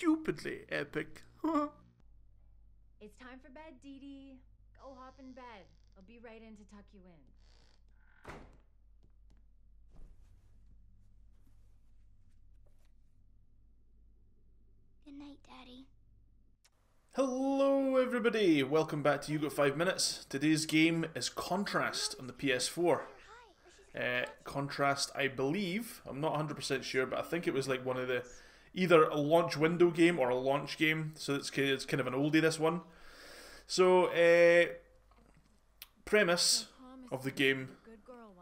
stupidly epic. It's time for bed, Dee Dee. Go hop in bed. I'll be right in to tuck you in. Good night, Daddy. Hello everybody, welcome back to You Got 5 Minutes. Today's game is Contrast on the PS4. Contrast, I believe, I'm not 100% sure, but I think it was like one of the, either a launch window game or a launch game, so it's kind of an oldie, this one. So, premise of the game,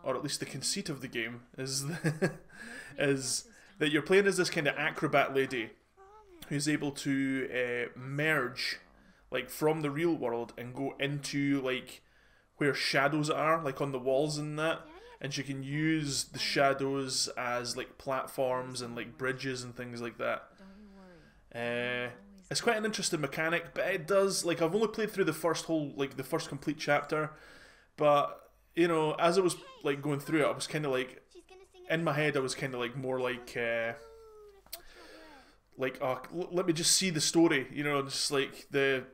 or at least the conceit of the game, is, is that you're playing as this kind of acrobat lady who's able to merge like from the real world and go into like where shadows are, like on the walls and that, and she can use the shadows as like platforms and like bridges and things like that. It's quite an interesting mechanic, but it does, like, I've only played through the first whole, like the first complete chapter, but you know, as I was like going through it, I was kind of like, in my head I was kind of like more like oh, let me just see the story, you know, just like the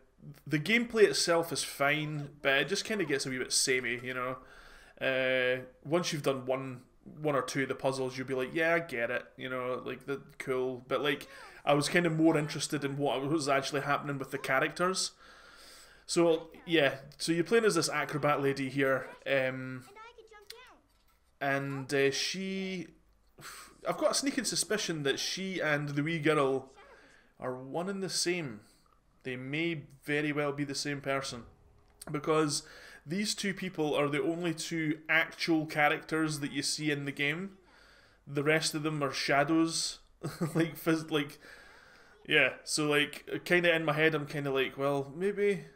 gameplay itself is fine, but it just kind of gets a wee bit samey, you know. Once you've done one or two of the puzzles, you'll be like, yeah, I get it, you know, like, cool. But like, I was kind of more interested in what was actually happening with the characters. So yeah, so you're playing as this acrobat lady here, and she, I've got a sneaking suspicion that she and the wee girl are one and the same. They may very well be the same person, because these two people are the only two actual characters that you see in the game. The rest of them are shadows. like, yeah, so like, kind of in my head I'm kind of like, well, maybe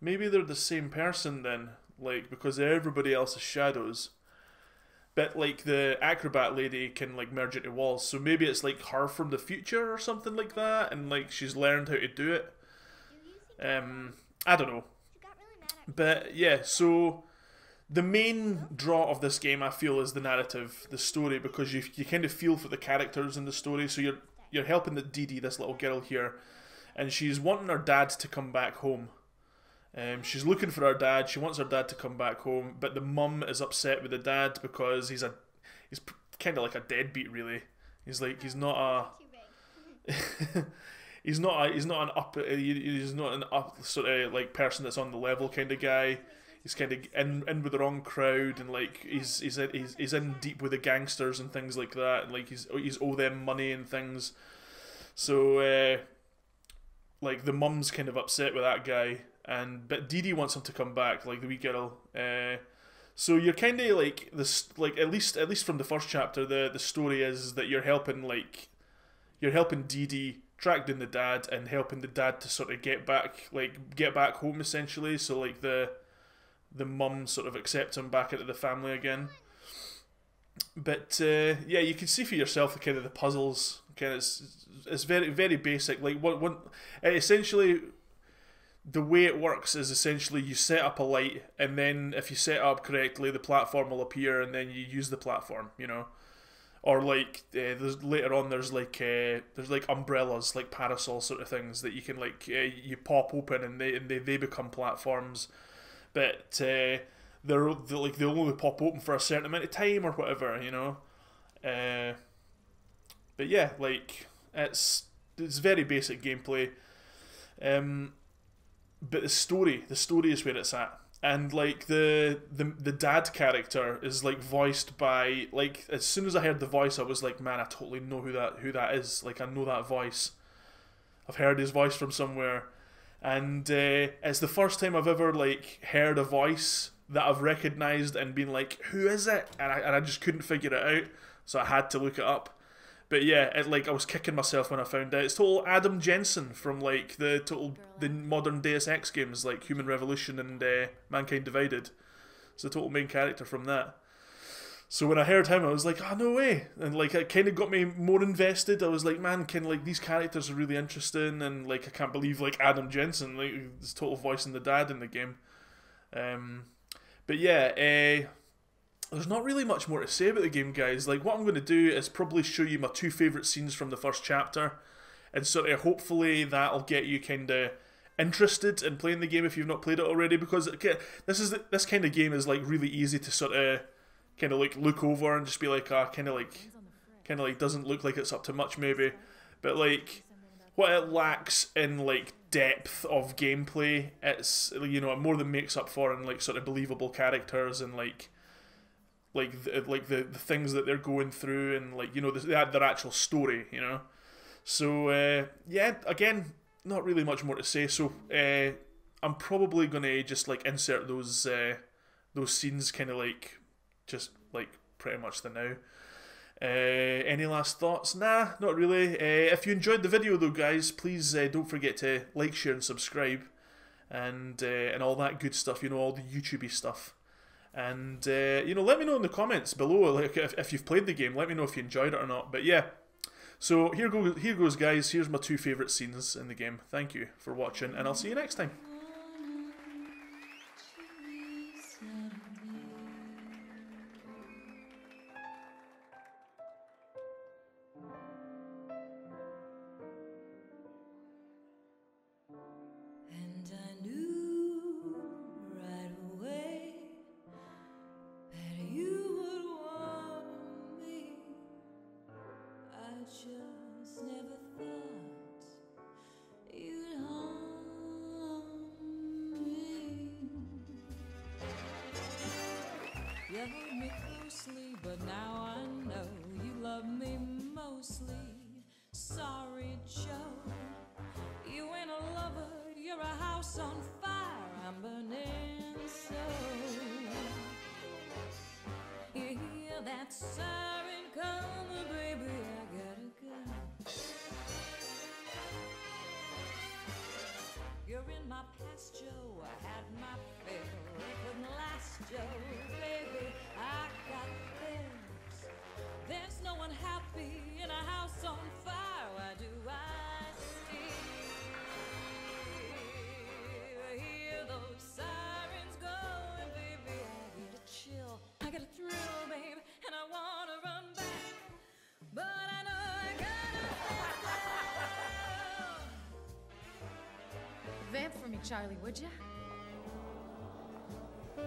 they're the same person then, like, because everybody else is shadows. But like the acrobat lady can like merge into walls, so maybe it's like her from the future or something like that, and like she's learned how to do it. I don't know. But yeah, so the main draw of this game, I feel, is the narrative, the story, because you kind of feel for the characters in the story. So you're helping the Dee Dee, this little girl here, and she's wanting her dad to come back home. She's looking for her dad. She wants her dad to come back home, but the mum is upset with the dad because he's kind of like a deadbeat, really. He's not an up sort of like person that's on the level kind of guy. He's kind of in with the wrong crowd, and like he's in deep with the gangsters and things like that, and like he's owe them money and things. So like the mum's kind of upset with that guy, but Dee Dee wants him to come back, like the wee girl. So you're kind of like this, like at least from the first chapter, the story is that you're helping Dee Dee track down the dad and helping the dad to sort of get back home, essentially. So like the mum sort of accepts him back into the family again. But yeah, you can see for yourself the kind of the puzzles. Kind of, it's very, very basic. Like essentially, the way it works is essentially you set up a light, and then if you set it up correctly, the platform will appear, and then you use the platform, you know. Or like later on, there's like umbrellas, like parasol sort of things that you can like you pop open, and they become platforms. But they only pop open for a certain amount of time or whatever, you know. But yeah, like it's very basic gameplay. But the story is where it's at, and like the dad character is like voiced by, like, as soon as I heard the voice, I was like, man, I totally know who that is. Like, I know that voice. I've heard his voice from somewhere. And it's the first time I've ever like heard a voice that I've recognised and been like, who is it? And I just couldn't figure it out, so I had to look it up. But yeah, I was kicking myself when I found out. It's total Adam Jensen from like the modern Deus Ex games, like Human Revolution and Mankind Divided. It's the total main character from that. So when I heard him, I was like, oh, no way. And like, it kind of got me more invested. I was like, man, these characters are really interesting, and like, I can't believe like Adam Jensen, like, this total voicing the dad in the game. But yeah, there's not really much more to say about the game, guys. Like, what I'm going to do is probably show you my two favourite scenes from the first chapter, and sort of hopefully that'll get you kind of interested in playing the game if you've not played it already, because this kind of game is like really easy to sort of kind of like look over and just be like, kind of like doesn't look like it's up to much maybe, but like what it lacks in like depth of gameplay, it's, you know, it more than makes up for in like sort of believable characters and like the things that they're going through, and like, you know, their actual story, you know. So yeah, again, not really much more to say. So I'm probably gonna just like insert those scenes kind of like just like pretty much the now. Any last thoughts? Nah, not really. If you enjoyed the video though, guys, please don't forget to like, share and subscribe, and all that good stuff, you know, all the YouTubey stuff. And you know, let me know in the comments below, like if you've played the game, let me know if you enjoyed it or not. But yeah, so here goes guys, here's my 2 favourite scenes in the game. Thank you for watching, and I'll see you next time. You held me closely, but now I know you love me mostly. Sorry, Joe, you ain't a lover, you're a house on fire. I'm burning so. You hear that siren coming, baby, I gotta go. You're in my past, Joe, I had my fill, it couldn't last, Joe, baby, I got bills. There's no one happy in a house on fire, why do I still hear those sirens going, baby, I get a chill, I get a thrill, babe, and I wanna run back, but I know I gotta stay. Vamp for me, Charlie, would ya? You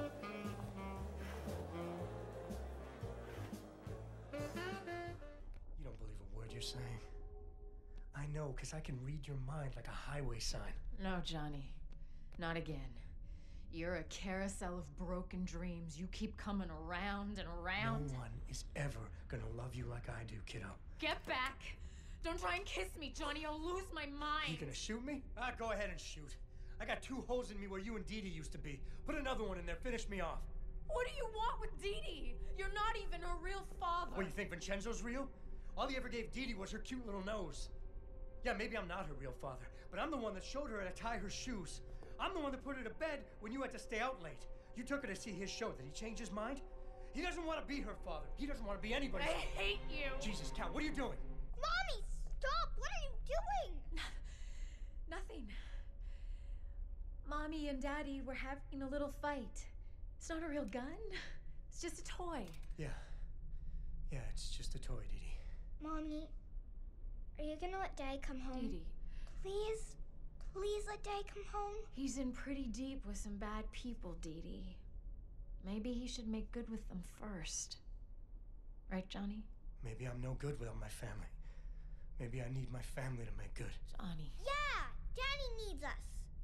don't believe a word you're saying. I know, because I can read your mind like a highway sign. No, Johnny. Not again. You're a carousel of broken dreams. You keep coming around and around. No one is ever gonna love you like I do, kiddo. Get back! Don't try and kiss me, Johnny. I'll lose my mind. You gonna shoot me? Go ahead and shoot. I got 2 holes in me where you and Dee Dee used to be. Put another one in there, finish me off. What do you want with Dee Dee? You're not even her real father. What, you think Vincenzo's real? All he ever gave Dee Dee was her cute little nose. Yeah, maybe I'm not her real father, but I'm the one that showed her how to tie her shoes. I'm the one that put her to bed when you had to stay out late. You took her to see his show. Did he change his mind? He doesn't want to be her father. He doesn't want to be anybody's father. I hate you. Jesus, Cal, what are you doing? Mommy, stop! What are you doing? Nothing. Mommy and Daddy were having a little fight. It's not a real gun. It's just a toy. Yeah, it's just a toy, Dee Dee. Mommy, are you gonna let Dad come home? Dee Dee, Please let Dad come home. he's in pretty deep with some bad people, Dee Dee. Maybe he should make good with them first. Right, Johnny? Maybe I'm no good without my family. Maybe I need my family to make good. Johnny. Yeah, Daddy needs us.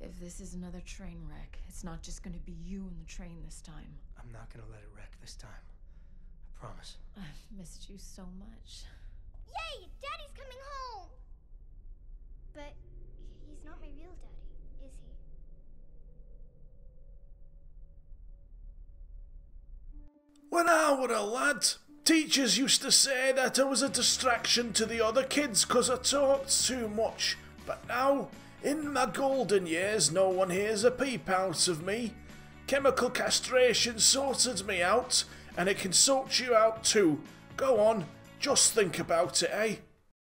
If this is another train wreck, it's not just gonna be you and the train this time. I'm not gonna let it wreck this time. I promise. I've missed you so much. Yay, Daddy's coming home. But he's not my real daddy, is he? When I were a lad, teachers used to say that I was a distraction to the other kids 'cause I talked too much. But now, in my golden years, no one hears a peep out of me. Chemical castration sorted me out, and it can sort you out too. Go on, just think about it, eh?